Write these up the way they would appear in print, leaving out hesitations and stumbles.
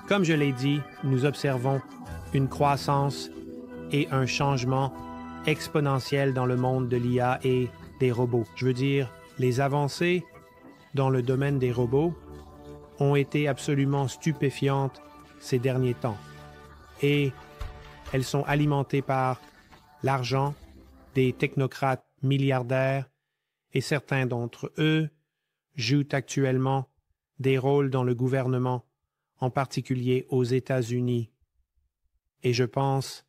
Comme je l'ai dit, nous observons une croissance et un changement exponentiel dans le monde de l'IA et des robots. Je veux dire, les avancées dans le domaine des robots ont été absolument stupéfiantes ces derniers temps. Et elles sont alimentées par l'argent des technocrates milliardaires et certains d'entre eux jouent actuellement des rôles dans le gouvernement, en particulier aux États-Unis. Et je pense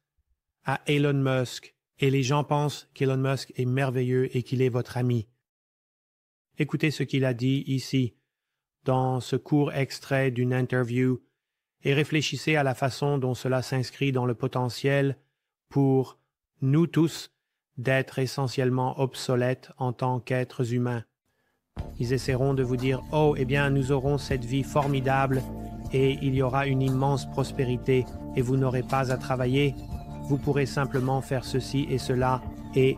à Elon Musk, et les gens pensent qu'Elon Musk est merveilleux et qu'il est votre ami. Écoutez ce qu'il a dit ici, dans ce court extrait d'une interview, et réfléchissez à la façon dont cela s'inscrit dans le potentiel pour nous tous d'être essentiellement obsolètes en tant qu'êtres humains. Ils essaieront de vous dire « Oh, eh bien, nous aurons cette vie formidable et il y aura une immense prospérité et vous n'aurez pas à travailler. Vous pourrez simplement faire ceci et cela et,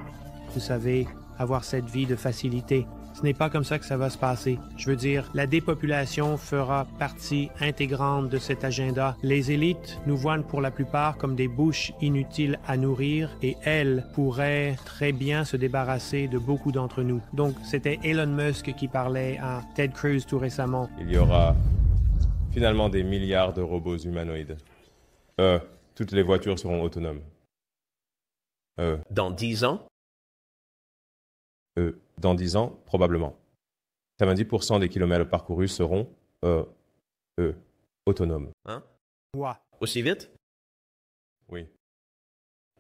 vous savez, avoir cette vie de facilité. » Ce n'est pas comme ça que ça va se passer. Je veux dire, la dépopulation fera partie intégrante de cet agenda. Les élites nous voient pour la plupart comme des bouches inutiles à nourrir et elles pourraient très bien se débarrasser de beaucoup d'entre nous. Donc, c'était Elon Musk qui parlait à Ted Cruz tout récemment. Il y aura finalement des milliards de robots humanoïdes. Toutes les voitures seront autonomes. Dans 10 ans? Dans 10 ans, probablement. 90% des kilomètres parcourus seront autonomes. Hein? Ouais. Aussi vite? Oui.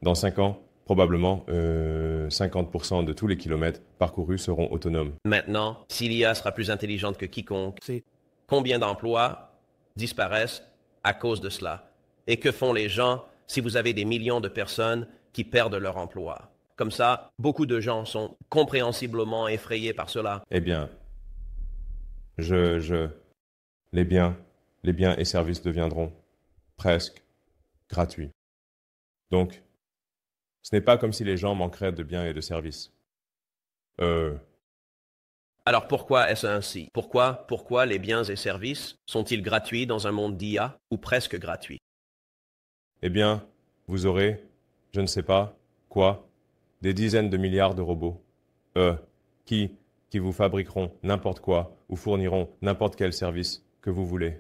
Dans 5 ans, probablement 50% de tous les kilomètres parcourus seront autonomes. Maintenant, si l'IA sera plus intelligente que quiconque, C'est combien d'emplois disparaissent à cause de cela? Et que font les gens si vous avez des millions de personnes qui perdent leur emploi? Comme ça, beaucoup de gens sont compréhensiblement effrayés par cela. Eh bien, les biens et services deviendront presque gratuits. Donc, ce n'est pas comme si les gens manqueraient de biens et de services. Alors pourquoi est-ce ainsi? Pourquoi les biens et services sont-ils gratuits dans un monde d'IA ou presque gratuits? Eh bien, vous aurez, je ne sais pas, quoi, des dizaines de milliards de robots, qui vous fabriqueront n'importe quoi ou fourniront n'importe quel service que vous voulez,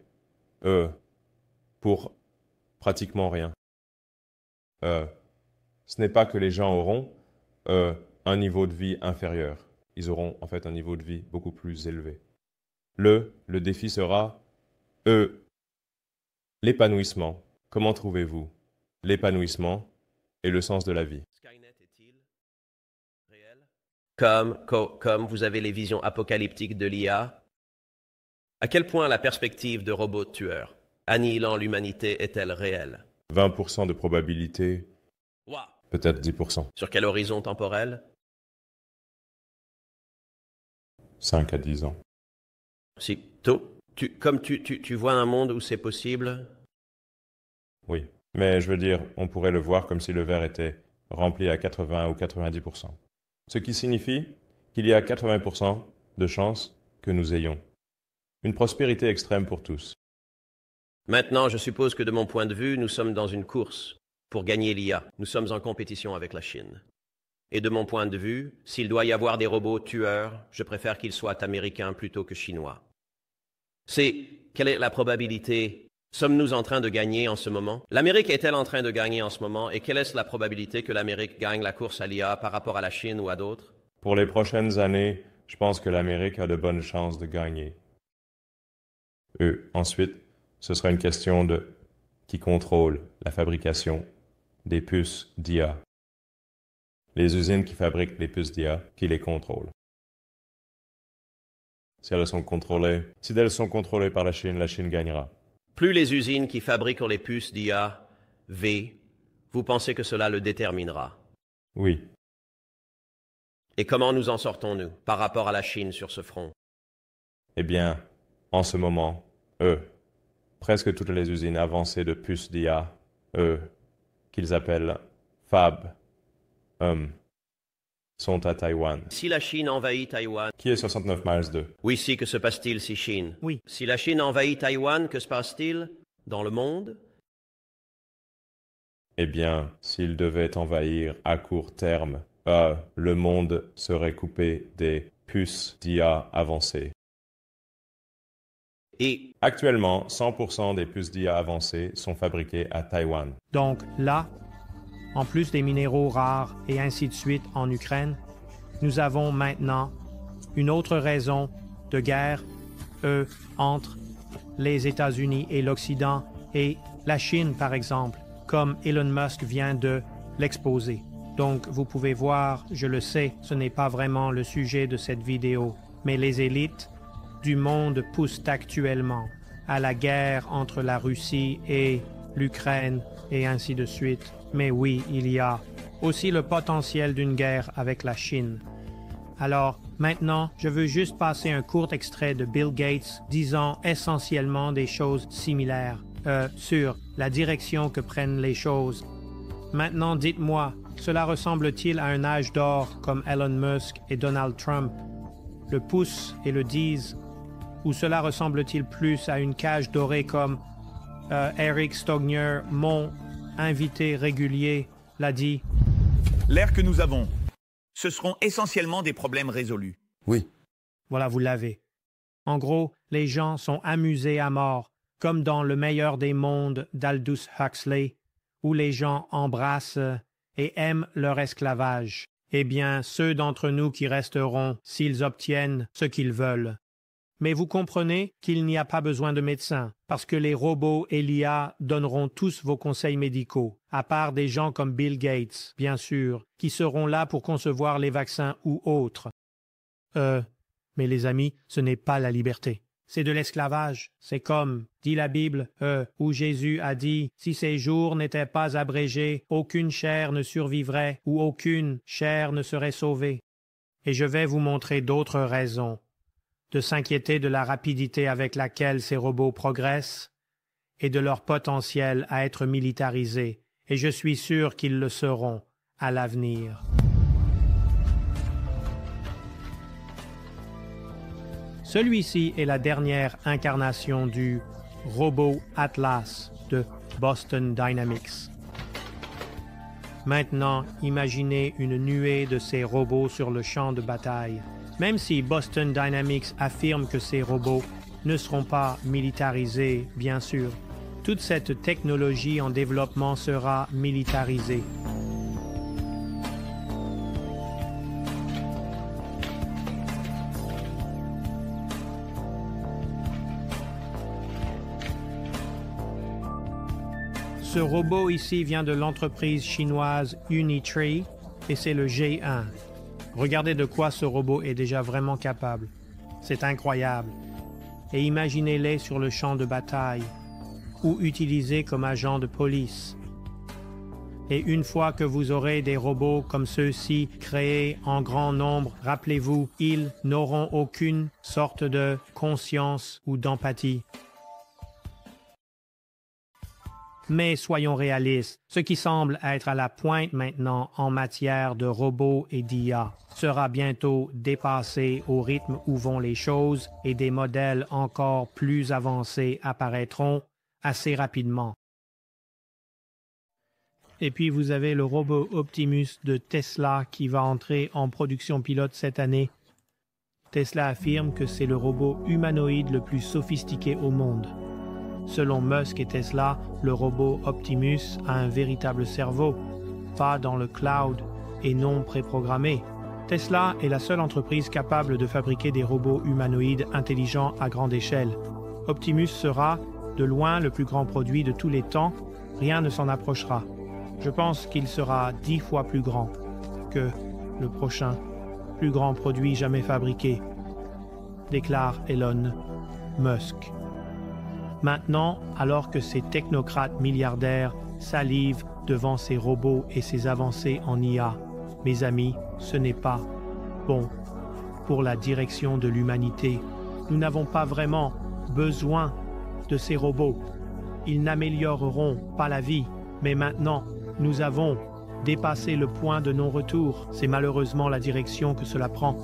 pour pratiquement rien. Ce n'est pas que les gens auront un niveau de vie inférieur. Ils auront en fait un niveau de vie beaucoup plus élevé. Le défi sera l'épanouissement. Comment trouvez-vous l'épanouissement et le sens de la vie? Skynet est-il réel? Comme vous avez les visions apocalyptiques de l'IA, à quel point la perspective de robots tueurs annihilant l'humanité est-elle réelle? 20% de probabilité, Wow. peut-être 10%. Sur quel horizon temporel? 5 à 10 ans. Si tôt. Tu vois un monde où c'est possible? Oui. Mais je veux dire, on pourrait le voir comme si le verre était rempli à 80 ou 90%. Ce qui signifie qu'il y a 80% de chances que nous ayons une prospérité extrême pour tous. Maintenant, je suppose que de mon point de vue, nous sommes dans une course pour gagner l'IA. Nous sommes en compétition avec la Chine. Et de mon point de vue, s'il doit y avoir des robots tueurs, je préfère qu'ils soient américains plutôt que chinois. Quelle est la probabilité? Sommes-nous en train de gagner en ce moment? L'Amérique est-elle en train de gagner en ce moment? Et quelle est la probabilité que l'Amérique gagne la course à l'IA par rapport à la Chine ou à d'autres? Pour les prochaines années, je pense que l'Amérique a de bonnes chances de gagner. Ensuite, ce sera une question de qui contrôle la fabrication des puces d'IA. Les usines qui fabriquent les puces d'IA, qui les contrôlent. Si elles sont contrôlées par la Chine gagnera. Plus les usines qui fabriquent les puces d'IA vous pensez que cela le déterminera? Oui. Et comment nous en sortons-nous par rapport à la Chine sur ce front? Eh bien, en ce moment, presque toutes les usines avancées de puces d'IA, qu'ils appellent Fab, sont à Taïwan. Si la Chine envahit Taïwan... Qui est 69 miles d'eux? Oui, que se passe-t-il si Chine? Oui. Si la Chine envahit Taïwan, que se passe-t-il? dans le monde? Eh bien, s'ils devaient envahir à court terme, le monde serait coupé des puces d'IA avancées. Et Actuellement, 100% des puces d'IA avancées sont fabriquées à Taïwan. Donc là, en plus des minéraux rares et ainsi de suite en Ukraine, nous avons maintenant une autre raison de guerre entre les États-Unis et l'Occident et la Chine, par exemple, comme Elon Musk vient de l'exposer. Donc, vous pouvez voir, je le sais, ce n'est pas vraiment le sujet de cette vidéo, mais les élites du monde poussent actuellement à la guerre entre la Russie et l'Ukraine et ainsi de suite. Mais oui, il y a aussi le potentiel d'une guerre avec la Chine. Alors, maintenant, je veux juste passer un court extrait de Bill Gates disant essentiellement des choses similaires sur la direction que prennent les choses. Maintenant, dites-moi, cela ressemble-t-il à un âge d'or comme Elon Musk et Donald Trump le poussent et le disent, ou cela ressemble-t-il plus à une cage dorée comme Eric Stogner, mon invité régulier, l'a dit? L'ère que nous avons, ce seront essentiellement des problèmes résolus. Oui. Voilà, vous l'avez. En gros, les gens sont amusés à mort, comme dans Le meilleur des mondes d'Aldous Huxley, où les gens embrassent et aiment leur esclavage. Eh bien, ceux d'entre nous qui resteront s'ils obtiennent ce qu'ils veulent. Mais vous comprenez qu'il n'y a pas besoin de médecins, parce que les robots et l'IA donneront tous vos conseils médicaux, à part des gens comme Bill Gates, bien sûr, qui seront là pour concevoir les vaccins ou autres. Mais les amis, ce n'est pas la liberté. C'est de l'esclavage. C'est comme, dit la Bible, où Jésus a dit, si ces jours n'étaient pas abrégés, aucune chair ne survivrait ou aucune chair ne serait sauvée. Et je vais vous montrer d'autres raisons de s'inquiéter de la rapidité avec laquelle ces robots progressent et de leur potentiel à être militarisés, et je suis sûr qu'ils le seront à l'avenir. Celui-ci est la dernière incarnation du robot Atlas de Boston Dynamics. Maintenant, imaginez une nuée de ces robots sur le champ de bataille. Même si Boston Dynamics affirme que ces robots ne seront pas militarisés, bien sûr, toute cette technologie en développement sera militarisée. Ce robot ici vient de l'entreprise chinoise Unitree et c'est le G1. Regardez de quoi ce robot est déjà vraiment capable. C'est incroyable. Et imaginez-les sur le champ de bataille ou utilisés comme agents de police. Et une fois que vous aurez des robots comme ceux-ci créés en grand nombre, rappelez-vous, ils n'auront aucune sorte de conscience ou d'empathie. Mais soyons réalistes, ce qui semble être à la pointe maintenant en matière de robots et d'IA sera bientôt dépassé au rythme où vont les choses et des modèles encore plus avancés apparaîtront assez rapidement. Et puis vous avez le robot Optimus de Tesla qui va entrer en production pilote cette année. Tesla affirme que c'est le robot humanoïde le plus sophistiqué au monde. Selon Musk et Tesla, le robot Optimus a un véritable cerveau, pas dans le cloud et non préprogrammé. Tesla est la seule entreprise capable de fabriquer des robots humanoïdes intelligents à grande échelle. Optimus sera, de loin, le plus grand produit de tous les temps. Rien ne s'en approchera. Je pense qu'il sera 10 fois plus grand que le prochain, plus grand produit jamais fabriqué, déclare Elon Musk. Maintenant, alors que ces technocrates milliardaires salivent devant ces robots et ces avancées en IA, mes amis, ce n'est pas bon pour la direction de l'humanité. Nous n'avons pas vraiment besoin de ces robots. Ils n'amélioreront pas la vie, mais maintenant, nous avons dépassé le point de non-retour. C'est malheureusement la direction que cela prend.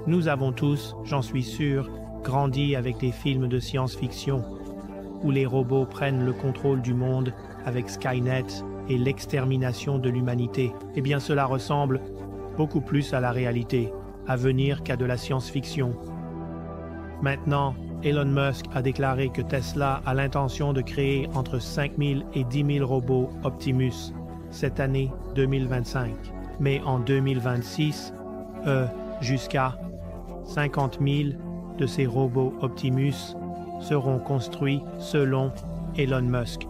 Nous avons tous, j'en suis sûr, grandi avec des films de science-fiction. où les robots prennent le contrôle du monde avec Skynet et l'extermination de l'humanité. Eh bien, cela ressemble beaucoup plus à la réalité, à venir qu'à de la science-fiction. Maintenant, Elon Musk a déclaré que Tesla a l'intention de créer entre 5 000 et 10 000 robots Optimus cette année 2025. Mais en 2026, jusqu'à 50 000 de ces robots Optimus seront construits selon Elon Musk.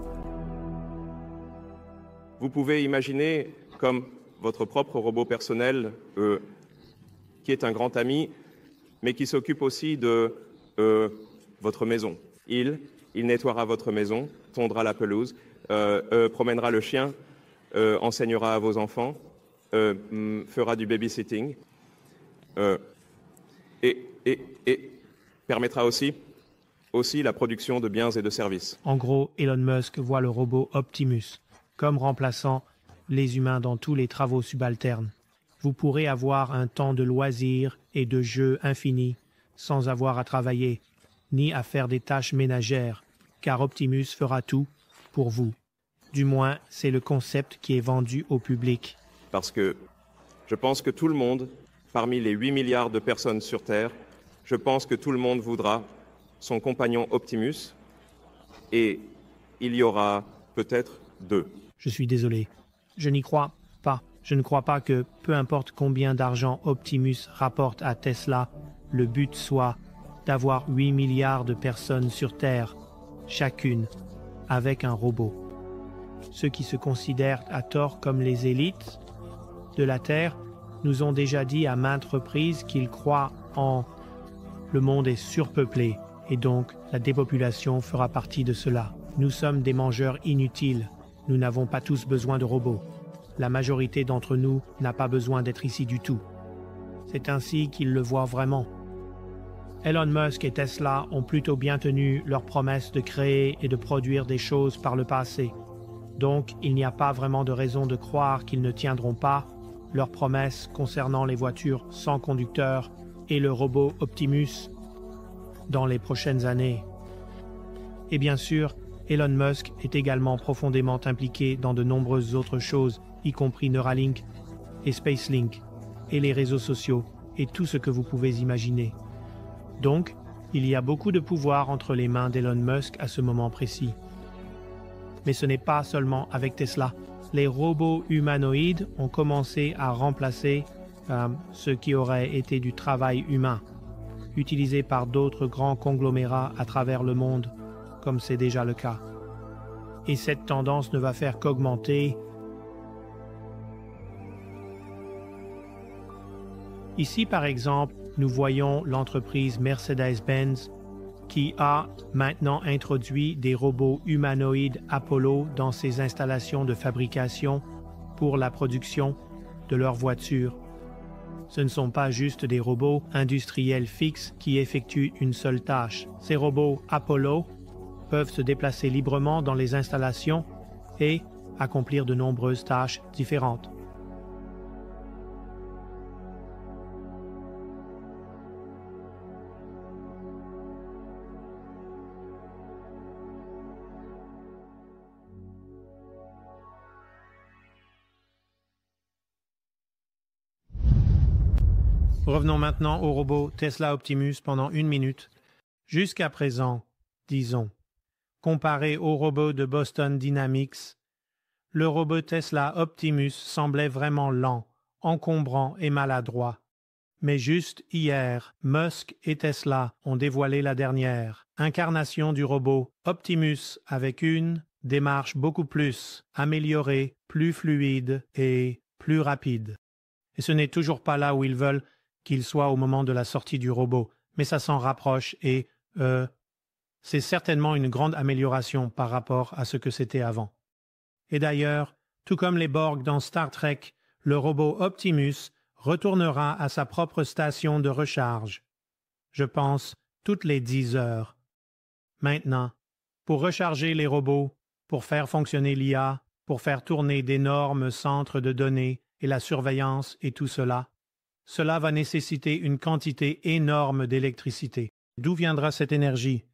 Vous pouvez imaginer comme votre propre robot personnel qui est un grand ami, mais qui s'occupe aussi de votre maison. Il nettoiera votre maison, tondra la pelouse, promènera le chien, enseignera à vos enfants, fera du babysitting et permettra aussi la production de biens et de services. En gros, Elon Musk voit le robot Optimus comme remplaçant les humains dans tous les travaux subalternes. Vous pourrez avoir un temps de loisirs et de jeux infini sans avoir à travailler, ni à faire des tâches ménagères, car Optimus fera tout pour vous. Du moins, c'est le concept qui est vendu au public. Parce que je pense que tout le monde, parmi les 8 milliards de personnes sur Terre, je pense que tout le monde voudra son compagnon Optimus, et il y aura peut-être 2. Je suis désolé. Je n'y crois pas. Je ne crois pas que, peu importe combien d'argent Optimus rapporte à Tesla, le but soit d'avoir 8 milliards de personnes sur Terre, chacune, avec un robot. Ceux qui se considèrent à tort comme les élites de la Terre nous ont déjà dit à maintes reprises qu'ils croient en le monde est surpeuplé et donc la dépopulation fera partie de cela. Nous sommes des mangeurs inutiles. Nous n'avons pas tous besoin de robots. La majorité d'entre nous n'a pas besoin d'être ici du tout. C'est ainsi qu'ils le voient vraiment. Elon Musk et Tesla ont plutôt bien tenu leur promesse de créer et de produire des choses par le passé. Donc, il n'y a pas vraiment de raison de croire qu'ils ne tiendront pas leurs promesses concernant les voitures sans conducteur et le robot Optimus dans les prochaines années. Et bien sûr, Elon Musk est également profondément impliqué dans de nombreuses autres choses, y compris Neuralink et SpaceLink, et les réseaux sociaux, et tout ce que vous pouvez imaginer. Donc, il y a beaucoup de pouvoir entre les mains d'Elon Musk à ce moment précis. Mais ce n'est pas seulement avec Tesla. Les robots humanoïdes ont commencé à remplacer ce qui aurait été du travail humain, utilisé par d'autres grands conglomérats à travers le monde, comme c'est déjà le cas. Et cette tendance ne va faire qu'augmenter. Ici, par exemple, nous voyons l'entreprise Mercedes-Benz qui a maintenant introduit des robots humanoïdes Apollo dans ses installations de fabrication pour la production de leurs voitures. Ce ne sont pas juste des robots industriels fixes qui effectuent une seule tâche. Ces robots Apollo peuvent se déplacer librement dans les installations et accomplir de nombreuses tâches différentes. Revenons maintenant au robot Tesla Optimus pendant 1 minute. Jusqu'à présent, disons, comparé au robot de Boston Dynamics, le robot Tesla Optimus semblait vraiment lent, encombrant et maladroit. Mais juste hier, Musk et Tesla ont dévoilé la dernière incarnation du robot Optimus avec une démarche beaucoup plus améliorée, plus fluide et plus rapide. Et ce n'est toujours pas là où ils veulent qu'il soit au moment de la sortie du robot, mais ça s'en rapproche et c'est certainement une grande amélioration par rapport à ce que c'était avant. Et d'ailleurs, tout comme les Borg dans Star Trek, le robot Optimus retournera à sa propre station de recharge. Je pense toutes les 10 heures. Maintenant, pour recharger les robots, pour faire fonctionner l'IA, pour faire tourner d'énormes centres de données et la surveillance et tout cela, cela va nécessiter une quantité énorme d'électricité. D'où viendra cette énergie?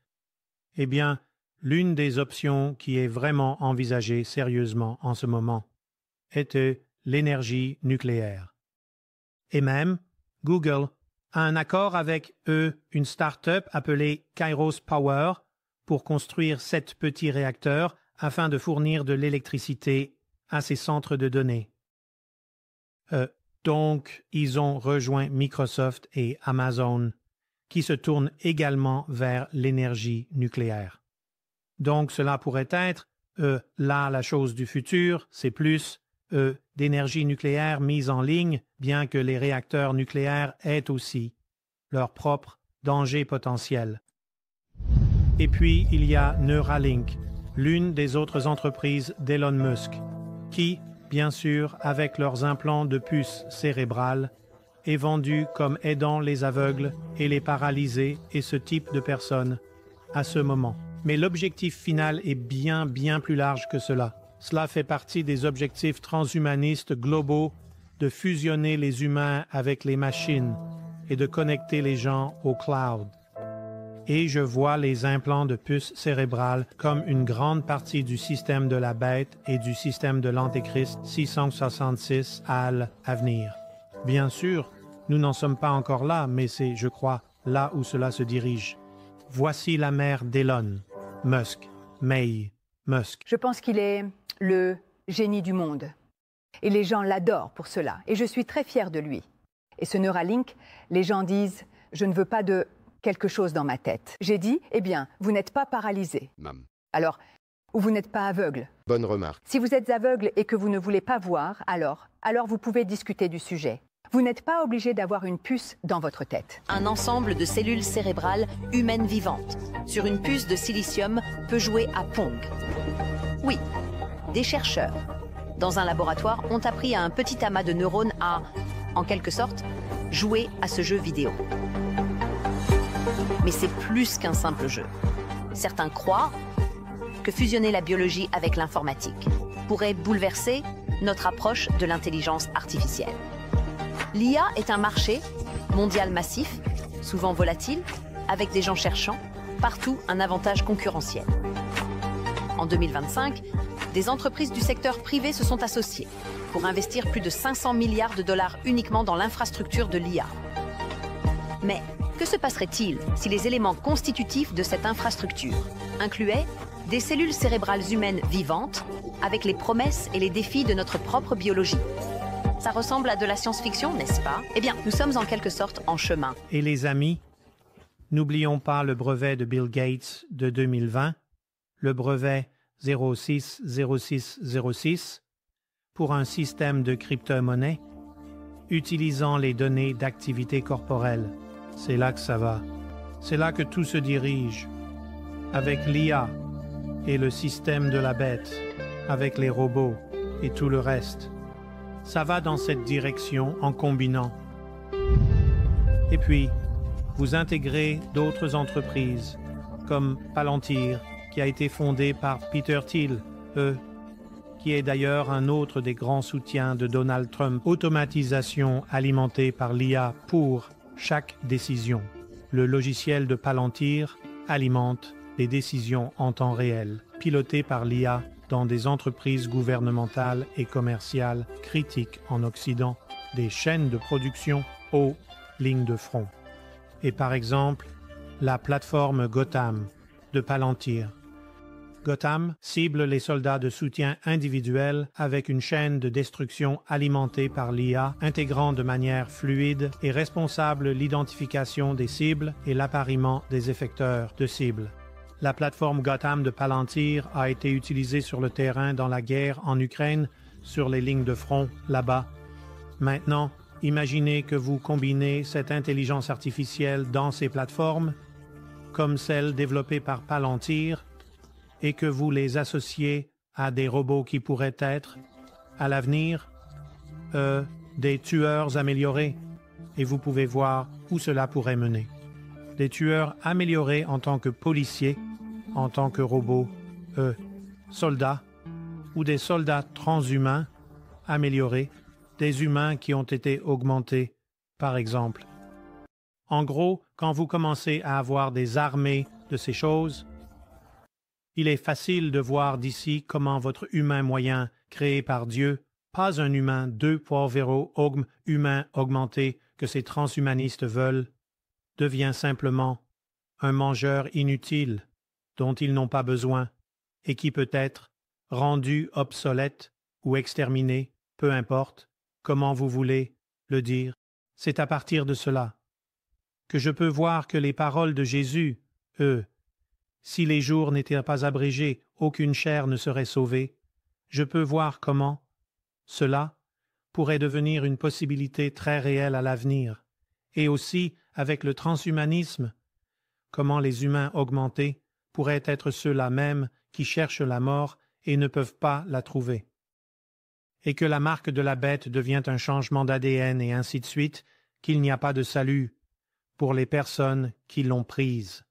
Eh bien, l'une des options qui est vraiment envisagée sérieusement en ce moment était l'énergie nucléaire. Et même, Google a un accord avec une start-up appelée Kairos Power pour construire 7 petits réacteurs afin de fournir de l'électricité à ces centres de données. Donc, ils ont rejoint Microsoft et Amazon, qui se tournent également vers l'énergie nucléaire. Donc, cela pourrait être, là, la chose du futur, c'est plus d'énergie nucléaire mise en ligne, bien que les réacteurs nucléaires aient aussi leur propre danger potentiel. Et puis, il y a Neuralink, l'une des autres entreprises d'Elon Musk, qui, bien sûr, avec leurs implants de puces cérébrales, est vendue comme aidant les aveugles et les paralysés et ce type de personnes à ce moment. Mais l'objectif final est bien plus large que cela. Cela fait partie des objectifs transhumanistes globaux de fusionner les humains avec les machines et de connecter les gens au cloud. Et je vois les implants de puces cérébrales comme une grande partie du système de la bête et du système de l'Antéchrist 666 à venir. Bien sûr, nous n'en sommes pas encore là, mais c'est, je crois, là où cela se dirige. Voici la mère d'Elon Musk, May Musk. Je pense qu'il est le génie du monde. Et les gens l'adorent pour cela. Et je suis très fière de lui. Et ce Neuralink, les gens disent « je ne veux pas de quelque chose dans ma tête ». J'ai dit « eh bien, vous n'êtes pas paralysé. Alors, ou vous n'êtes pas aveugle. Bonne remarque. Si vous êtes aveugle et que vous ne voulez pas voir, alors vous pouvez discuter du sujet. Vous n'êtes pas obligé d'avoir une puce dans votre tête. Un ensemble de cellules cérébrales humaines vivantes sur une puce de silicium peut jouer à Pong. Oui, des chercheurs, dans un laboratoire, ont appris à un petit amas de neurones à, en quelque sorte, jouer à ce jeu vidéo. Mais c'est plus qu'un simple jeu. Certains croient que fusionner la biologie avec l'informatique pourrait bouleverser notre approche de l'intelligence artificielle. L'IA est un marché mondial massif, souvent volatile, avec des gens cherchant partout un avantage concurrentiel. En 2025, des entreprises du secteur privé se sont associées pour investir plus de 500 milliards de dollars uniquement dans l'infrastructure de l'IA. Mais que se passerait-il si les éléments constitutifs de cette infrastructure incluaient des cellules cérébrales humaines vivantes avec les promesses et les défis de notre propre biologie? Ça ressemble à de la science-fiction, n'est-ce pas? Eh bien, nous sommes en quelque sorte en chemin. Et les amis, n'oublions pas le brevet de Bill Gates de 2020, le brevet 060606 pour un système de crypto-monnaie utilisant les données d'activité corporelle. C'est là que ça va. C'est là que tout se dirige. Avec l'IA et le système de la bête, avec les robots et tout le reste. Ça va dans cette direction en combinant. Et puis, vous intégrez d'autres entreprises, comme Palantir, qui a été fondée par Peter Thiel, qui est d'ailleurs un autre des grands soutiens de Donald Trump. Automatisation alimentée par l'IA pour chaque décision. Le logiciel de Palantir alimente les décisions en temps réel, pilotées par l'IA dans des entreprises gouvernementales et commerciales critiques en Occident, des chaînes de production aux lignes de front. Et par exemple, la plateforme Gotham de Palantir. Gotham cible les soldats de soutien individuel avec une chaîne de destruction alimentée par l'IA, intégrant de manière fluide et responsable l'identification des cibles et l'appariement des effecteurs de cibles. La plateforme Gotham de Palantir a été utilisée sur le terrain dans la guerre en Ukraine, sur les lignes de front, là-bas. Maintenant, imaginez que vous combinez cette intelligence artificielle dans ces plateformes, comme celle développée par Palantir, et que vous les associez à des robots qui pourraient être, à l'avenir, des tueurs améliorés. Et vous pouvez voir où cela pourrait mener. Des tueurs améliorés en tant que policiers, en tant que robots, soldats, ou des soldats transhumains améliorés, des humains qui ont été augmentés, par exemple. En gros, quand vous commencez à avoir des armées de ces choses, Il est facile de voir d'ici comment votre humain moyen, créé par Dieu, pas un humain 2.0 humain augmenté que ces transhumanistes veulent, devient simplement un mangeur inutile dont ils n'ont pas besoin et qui peut être rendu obsolète ou exterminé, peu importe comment vous voulez le dire. C'est à partir de cela que je peux voir que les paroles de Jésus, si les jours n'étaient pas abrégés, aucune chair ne serait sauvée. Je peux voir comment cela pourrait devenir une possibilité très réelle à l'avenir, et aussi, avec le transhumanisme, comment les humains augmentés pourraient être ceux-là même qui cherchent la mort et ne peuvent pas la trouver. Et que la marque de la bête devient un changement d'ADN et ainsi de suite, qu'il n'y a pas de salut pour les personnes qui l'ont prise.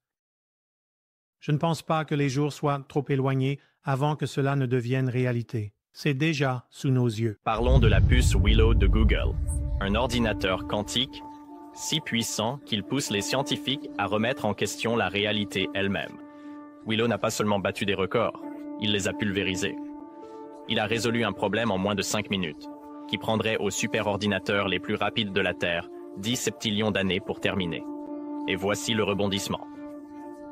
Je ne pense pas que les jours soient trop éloignés avant que cela ne devienne réalité. C'est déjà sous nos yeux. Parlons de la puce Willow de Google, un ordinateur quantique si puissant qu'il pousse les scientifiques à remettre en question la réalité elle-même. Willow n'a pas seulement battu des records, il les a pulvérisés. Il a résolu un problème en moins de 5 minutes, qui prendrait aux superordinateurs les plus rapides de la Terre 10 septillions d'années pour terminer. Et voici le rebondissement.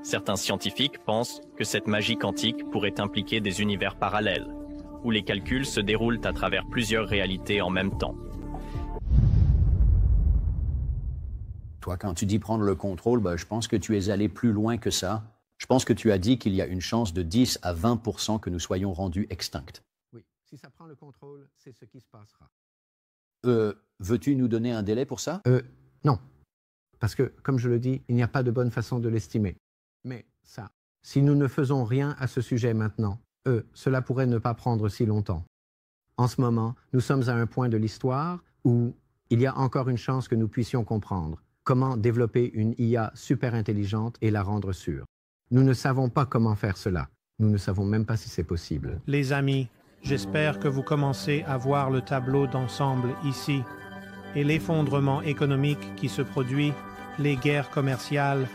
Certains scientifiques pensent que cette magie quantique pourrait impliquer des univers parallèles, où les calculs se déroulent à travers plusieurs réalités en même temps. Toi, quand tu dis prendre le contrôle, je pense que tu es allé plus loin que ça. Je pense que tu as dit qu'il y a une chance de 10 à 20% que nous soyons rendus extincts. Oui, si ça prend le contrôle, c'est ce qui se passera. Veux-tu nous donner un délai pour ça? Non. Parce que, comme je le dis, il n'y a pas de bonne façon de l'estimer. Mais ça, si nous ne faisons rien à ce sujet maintenant, cela pourrait ne pas prendre si longtemps. En ce moment, nous sommes à un point de l'histoire où il y a encore une chance que nous puissions comprendre comment développer une IA super intelligente et la rendre sûre. Nous ne savons pas comment faire cela. Nous ne savons même pas si c'est possible. Les amis, j'espère que vous commencez à voir le tableau d'ensemble ici et l'effondrement économique qui se produit, les guerres commerciales,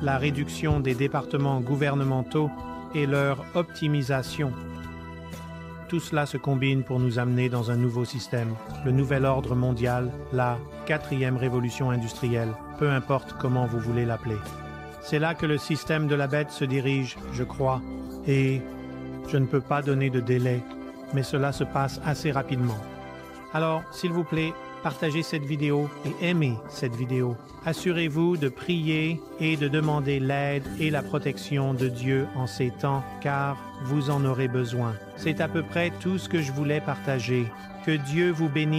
la réduction des départements gouvernementaux et leur optimisation. Tout cela se combine pour nous amener dans un nouveau système, le nouvel ordre mondial, la 4e révolution industrielle, peu importe comment vous voulez l'appeler. C'est là que le système de la bête se dirige, je crois, et je ne peux pas donner de délai, mais cela se passe assez rapidement. Alors, s'il vous plaît, partagez cette vidéo et aimez cette vidéo. Assurez-vous de prier et de demander l'aide et la protection de Dieu en ces temps, car vous en aurez besoin. C'est à peu près tout ce que je voulais partager. Que Dieu vous bénisse.